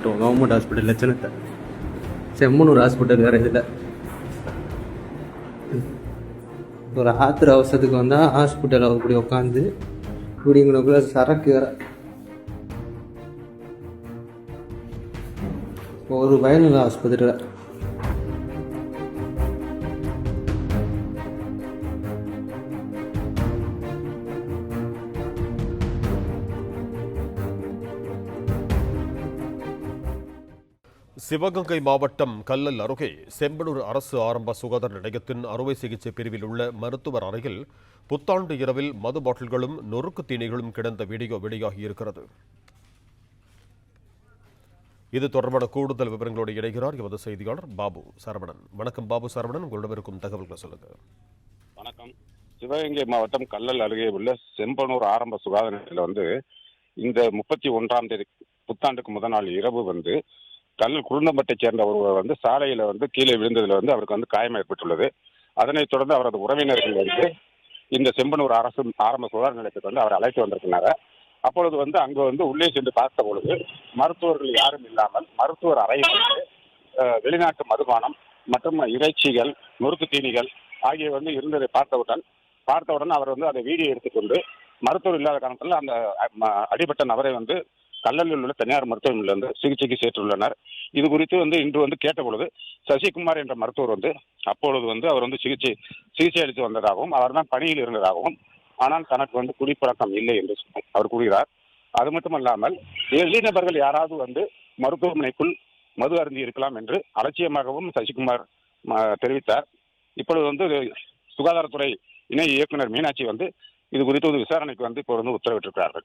காட்டுவோம். Government hospital லட்சணத்தை. Chemmanur hospital வேறு இதில் ஒரு ஆத்திர அவசரத்துக்கு வந்தால் ஹாஸ்பிட்டல் அப்படி உட்காந்து இப்படிங்களுக்குள்ள சரக்கு வேற ஒரு பயனில்லை ஆஸ்பத்திரியில். சிவகங்கை மாவட்டம் கல்லல் அருகே செம்பனூர் அரசு ஆரம்ப சுகாதார நிலையத்தின் அறுவை சிகிச்சை பிரிவில் உள்ள மருத்துவர் அறையில் புத்தாண்டு இரவில் மது பாட்டில்களும் நொறுக்கு தீனிகளும் கிடந்த வீடியோ வெளியாகியிருக்கிறது. இது தொடர்பான கூடுதல் விவரங்களோடு இணைகிறார் எமது செய்தியாளர் பாபு சரவணன். வணக்கம் பாபு சரவணன், உங்களிடம் இருக்கும் தகவல்களை சொல்லுங்க. வணக்கம். சிவகங்கை மாவட்டம் கல்லல் அருகே உள்ள செம்பனூர் ஆரம்ப சுகாதார நிலையத்தில் இந்த 31ஆம் தேதி புத்தாண்டுக்கு முதல் நாள் இரவு கல்லல் குருந்தம்பட்டை சேர்ந்த ஒருவர் சாலையில கீழே விழுந்ததுல அவருக்கு காயம் ஏற்பட்டுள்ளது. அதனைத் தொடர்ந்து அவரது உறவினர்கள் இந்த செம்பனூர் அரசு ஆரம்ப சுகாதார நிலையத்துக்கு அவரை அழைத்து வந்திருக்கிறாங்க. அப்பொழுது அங்கு உள்ளே சென்று பார்த்த பொழுது மருத்துவர்கள் யாரும் இல்லாமல் மருத்துவர் அறையில் வெளிநாட்டு மதுபானம் மற்றும் இறைச்சிகள், நொறுக்கு தீனிகள் ஆகியவை இருந்ததை பார்த்தவுடன் அவர் அதை வீடியோ எடுத்துக்கொண்டு மருத்துவர் இல்லாத காரணத்தில் அந்த அடிபட்ட நபரை கல்லலில் உள்ள தனியார் மருத்துவமனையில் சிகிச்சைக்கு சேர்த்துள்ளனர். இது குறித்து இன்று கேட்ட பொழுது சசிகுமார் என்ற மருத்துவர் அப்பொழுது அவர் சிகிச்சை அளித்து வந்ததாகவும் அவர் தான் பணியில் இருந்ததாகவும், ஆனால் தனக்கு குடிப்பழக்கம் இல்லை என்று அவர் கூறுகிறார். அது மட்டுமல்லாமல் வெளிநபர்கள் யாராவது மருத்துவமனைக்குள் மது அருந்தி இருக்கலாம் என்று அலட்சியமாகவும் சசிகுமார் தெரிவித்தார். இப்பொழுது சுகாதாரத்துறை இணை இயக்குனர் மீனாட்சி இது குறித்து விசாரணைக்கு இப்போ உத்தரவிட்டிருக்கிறார்கள்.